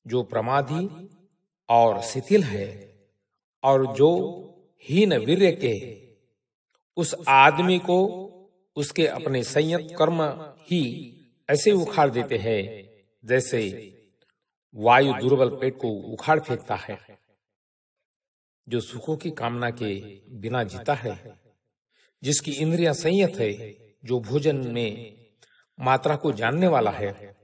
जो प्रमादी और शिथिल है और जो हीन वीर्य के, उस आदमी को उसके अपने संयत कर्म ही ऐसे उखाड़ देते हैं जैसे वायु दुर्बल पेट को उखाड़ फेंकता है। जो सुखों की कामना के बिना जीता है, जिसकी इंद्रियां संयत है, जो भोजन में मात्रा को जानने वाला है,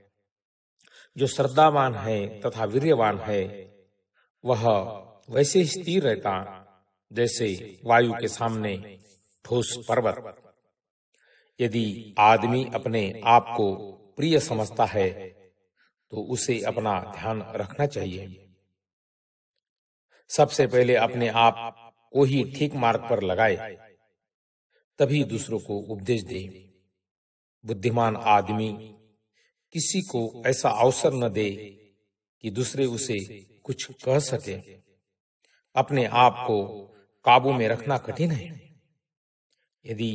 जो श्रद्धावान है तथा वीर्यवान है, वह वैसे ही स्थिर रहता जैसे वायु के सामने ठोस पर्वत। यदि आदमी अपने आप को प्रिय समझता है तो उसे अपना ध्यान रखना चाहिए। सबसे पहले अपने आप को ही ठीक मार्ग पर लगाए, तभी दूसरों को उपदेश दे। बुद्धिमान आदमी किसी को ऐसा अवसर न दे कि दूसरे उसे कुछ कह सके। अपने आप को काबू में रखना कठिन है। यदि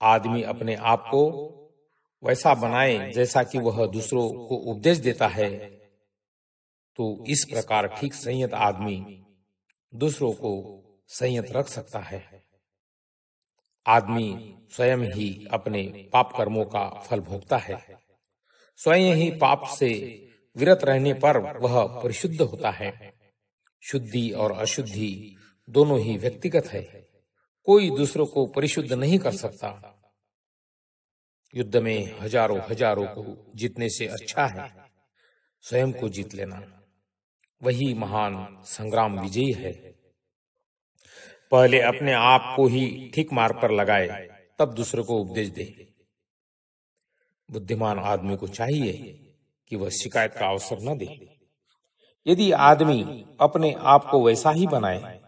आदमी अपने आप को वैसा बनाए जैसा कि वह दूसरों को उपदेश देता है, तो इस प्रकार ठीक संयत आदमी दूसरों को संयत रख सकता है। आदमी स्वयं ही अपने पाप कर्मों का फल भोगता है। स्वयं ही पाप से विरत रहने पर वह परिशुद्ध होता है। शुद्धि और अशुद्धि दोनों ही व्यक्तिगत है। कोई दूसरों को परिशुद्ध नहीं कर सकता। युद्ध में हजारों को जीतने से अच्छा है स्वयं को जीत लेना। वही महान संग्राम विजयी है। पहले अपने आप को ही ठीक मार्ग पर लगाए, तब दूसरों को उपदेश दे। बुद्धिमान आदमी को चाहिए कि वह शिकायत का अवसर न दे। यदि आदमी अपने आप को वैसा ही बनाए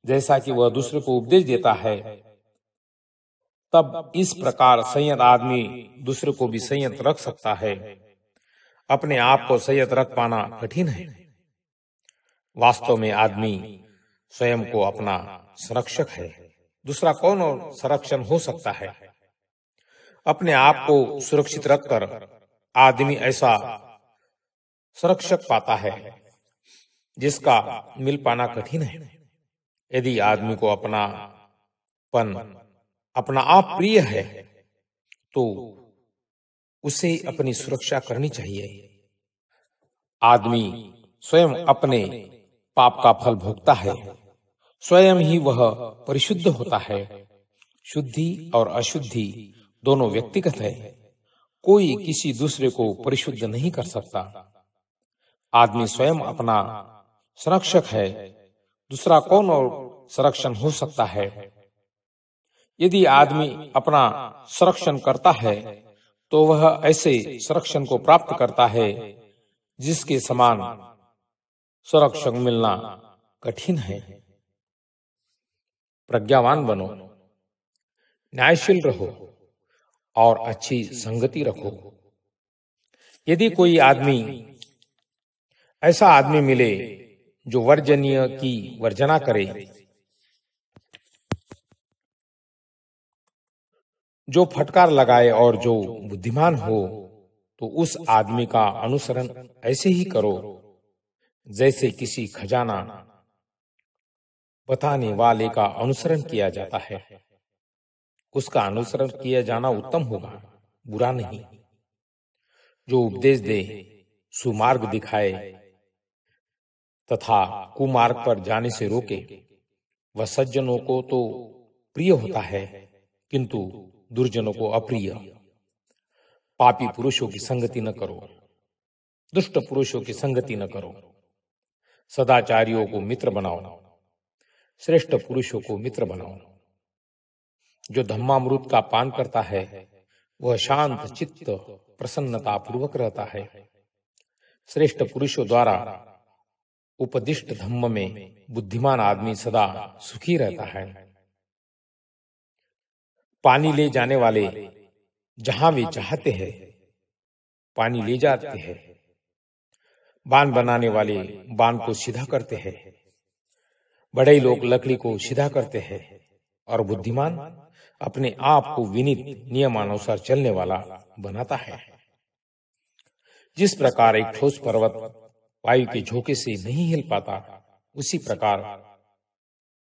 जैसा कि वह दूसरे को उपदेश देता है, तब इस प्रकार संयत आदमी दूसरे को भी संयत रख सकता है। अपने आप को संयत रख पाना कठिन है। वास्तव में आदमी स्वयं को अपना संरक्षक है। दूसरा कौन और संरक्षण हो सकता है? अपने आप को सुरक्षित रखकर आदमी ऐसा संरक्षक पाता है जिसका मिल पाना कठिन है। यदि आदमी को अपना आप प्रिय है, तो उसे अपनी सुरक्षा करनी चाहिए। आदमी स्वयं अपने पाप का फल भोगता है। स्वयं ही वह परिशुद्ध होता है। शुद्धि और अशुद्धि दोनों व्यक्तिगत है। कोई किसी दूसरे को परिशुद्ध नहीं कर सकता। आदमी स्वयं अपना संरक्षक है। दूसरा कौन और संरक्षण हो सकता है? यदि आदमी अपना संरक्षण करता है, तो वह ऐसे संरक्षण को प्राप्त करता है जिसके समान संरक्षक मिलना कठिन है। प्रज्ञावान बनो, न्यायशील रहो और अच्छी संगति रखो। यदि कोई ऐसा आदमी मिले जो वर्जनीय की वर्जना करे, जो फटकार लगाए और जो बुद्धिमान हो, तो उस आदमी का अनुसरण ऐसे ही करो जैसे किसी खजाना बताने वाले का अनुसरण किया जाता है। उसका अनुसरण किया जाना उत्तम होगा, बुरा नहीं। जो उपदेश दे, सुमार्ग दिखाए तथा कुमार्ग पर जाने से रोके, वह सज्जनों को तो प्रिय होता है, किंतु दुर्जनों को अप्रिय। पापी पुरुषों की संगति न करो, दुष्ट पुरुषों की संगति न करो। सदाचारियों को मित्र बनाओ, श्रेष्ठ पुरुषों को मित्र बनाओ। जो धम्मामृत का पान करता है, वह शांत चित्त प्रसन्नता पूर्वक रहता है। श्रेष्ठ पुरुषों द्वारा उपदिष्ट धम्म में बुद्धिमान आदमी सदा सुखी रहता है। पानी ले जाने वाले जहां वे चाहते हैं पानी ले जाते हैं। बाण बनाने वाले बाण को सीधा करते हैं। बड़े लोग लकड़ी को सीधा करते हैं और बुद्धिमान अपने आप को विनीत नियमानुसार चलने वाला बनाता है। जिस प्रकार एक ठोस पर्वत वायु के झोंके से नहीं हिल पाता, उसी प्रकार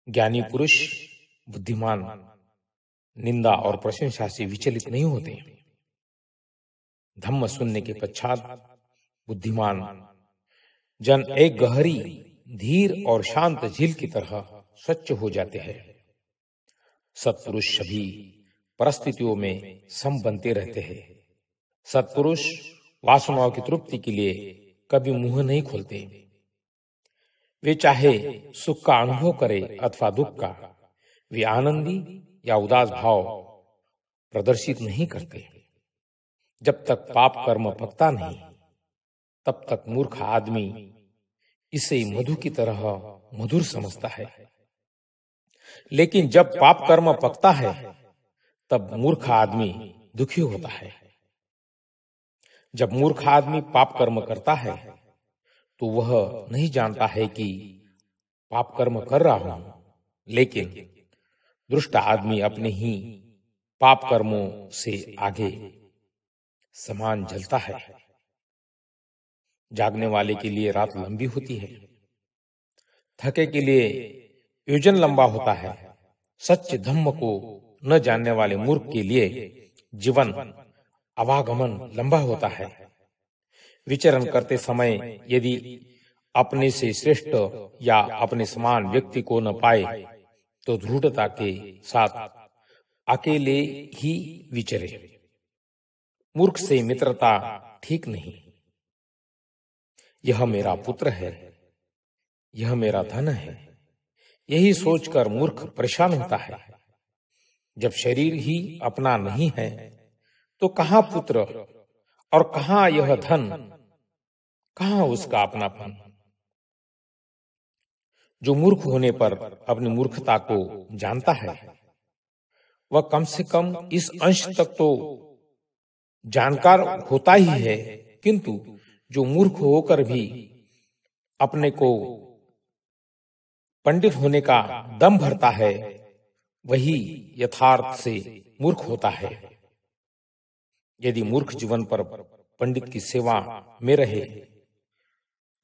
ज्ञानी पुरुष, बुद्धिमान निंदा और प्रशंसा से विचलित नहीं होते। धम्म सुनने के पश्चात बुद्धिमान जन एक गहरी, धीर और शांत झील की तरह स्वच्छ हो जाते हैं। सत्पुरुष सभी परिस्थितियों में सम बनते रहते हैं। सत्पुरुष वासनाओं की तृप्ति के लिए कभी मुंह नहीं खोलते। वे चाहे सुख का अनुभव करे अथवा दुख का, वे आनंदी या उदास भाव प्रदर्शित नहीं करते। जब तक पाप कर्म पकता नहीं, तब तक मूर्ख आदमी इसे मधु की तरह मधुर समझता है। लेकिन जब पाप कर्म पकता है, तब मूर्ख आदमी दुखी होता है। जब मूर्ख आदमी पाप कर्म करता है, तो वह नहीं जानता है कि पाप कर्म कर रहा हूं, लेकिन दुष्ट आदमी अपने ही पाप कर्मों से आगे समान जलता है। जागने वाले के लिए रात लंबी होती है, थके के लिए योजन लंबा होता है। सच्चे धम्म को न जानने वाले मूर्ख के लिए जीवन आवागमन लंबा होता है। विचरण करते समय यदि अपने से श्रेष्ठ या अपने समान व्यक्ति को न पाए, तो दृढ़ता के साथ अकेले ही विचरे। मूर्ख से मित्रता ठीक नहीं। यह मेरा पुत्र है, यह मेरा धन है, यही सोचकर मूर्ख परेशान होता है। जब शरीर ही अपना नहीं है, तो कहां पुत्र और कहां यह धन, कहां उसका अपनापन। जो मूर्ख होने पर अपनी मूर्खता को जानता है, वह कम से कम इस अंश तक तो जानकार होता ही है, किंतु जो मूर्ख होकर भी अपने को पंडित होने का दम भरता है, वही यथार्थ से मूर्ख होता है। यदि मूर्ख जीवन पर पंडित की सेवा में रहे,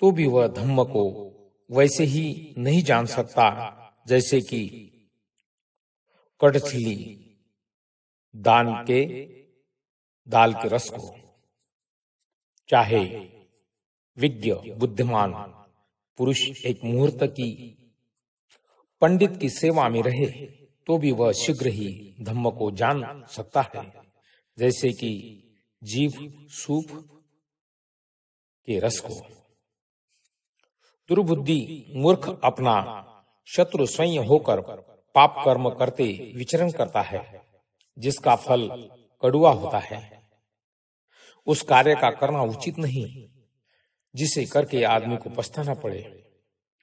तो भी वह धम्म को वैसे ही नहीं जान सकता जैसे कि कठथिली दाल के रस को। चाहे विज्ञ बुद्धिमान पुरुष एक मुहूर्त की पंडित की सेवा में रहे, तो भी वह शीघ्र ही धम्म को जान सकता है, जैसे कि जीव सूप के रस को। दुर्बुद्धि मूर्ख अपना शत्रु स्वयं होकर पाप कर्म करते विचरण करता है, जिसका फल कड़ुआ होता है। उस कार्य का करना उचित नहीं जिसे करके आदमी को पछताना पड़े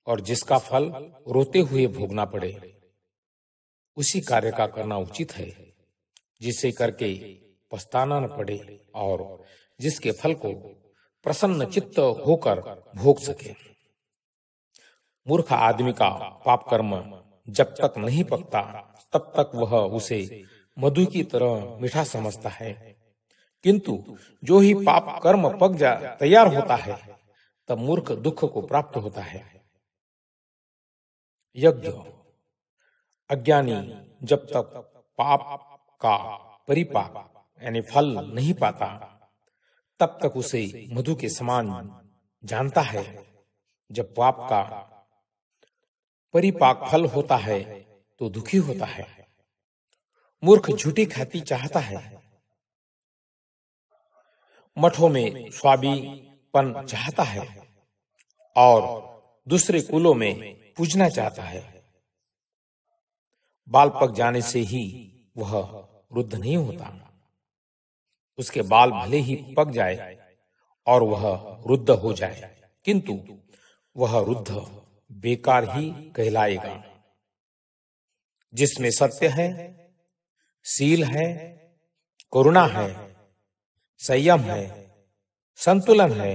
और जिसका फल रोते हुए भोगना पड़े। उसी कार्य का करना उचित है जिसे करके पछताना न पड़े और जिसके फल को प्रसन्न चित्त होकर भोग सके। मूर्ख आदमी का पाप कर्म जब तक नहीं पकता, तब तक वह उसे मधु की तरह मीठा समझता है, किंतु जो ही पाप कर्म पक तैयार होता है, तब मूर्ख दुख को प्राप्त होता है। यज्ञ अज्ञानी जब तक पाप का परिपाक यानी फल नहीं पाता, तब तक उसे मधु के समान जानता है। जब पाप का परिपाक फल होता है तो दुखी होता है। मूर्ख झूठी ख्याति चाहता है, मठों में स्वामीपन चाहता है और दूसरे कुलों में पूजना चाहता है। बाल पक जाने से ही वह वृद्ध नहीं होता। उसके बाल भले ही पक जाए और वह वृद्ध हो जाए, किंतु वह वृद्ध बेकार ही कहलाएगा। जिसमें सत्य है, शील है, करुणा है, संयम है, संतुलन है,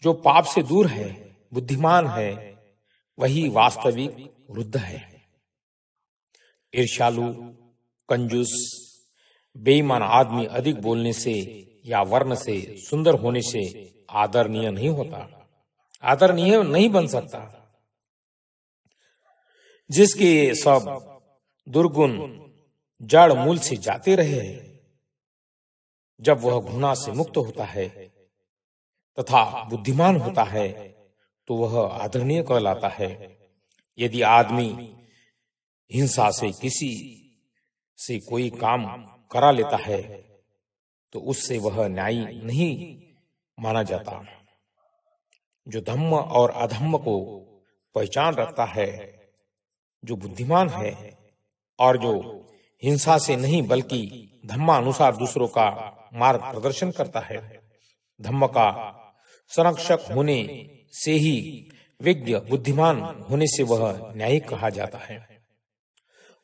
जो पाप से दूर है, बुद्धिमान है, वही वास्तविक वृद्ध है। ईर्ष्यालु, कंजूस, बेईमान आदमी अधिक बोलने से या वर्ण से सुंदर होने से आदरणीय नहीं होता। आदरणीय नहीं बन सकता। जिसके सब दुर्गुण जड़ मूल से जाते रहे, जब वह घृणा से मुक्त होता है तथा बुद्धिमान होता है तो वह आदरणीय कहलाता है। यदि आदमी हिंसा से किसी से कोई काम करा लेता है तो उससे वह न्यायी नहीं माना जाता। जो धम्म और अधम्म को पहचान रखता है, जो बुद्धिमान है और जो हिंसा से नहीं बल्कि धम्मानुसार दूसरों का मार्ग प्रदर्शन करता है, धम्म का संरक्षक होने से ही विज्ञ बुद्धिमान होने से वह न्यायी कहा जाता है।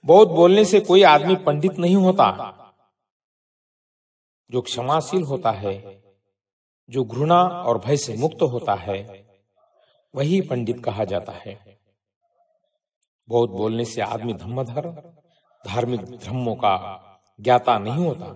बहुत बोलने से कोई आदमी पंडित नहीं होता। जो क्षमाशील होता है, जो घृणा और भय से मुक्त होता है, वही पंडित कहा जाता है। बहुत बोलने से आदमी धर्मधर धार्मिक धर्मों का ज्ञाता नहीं होता।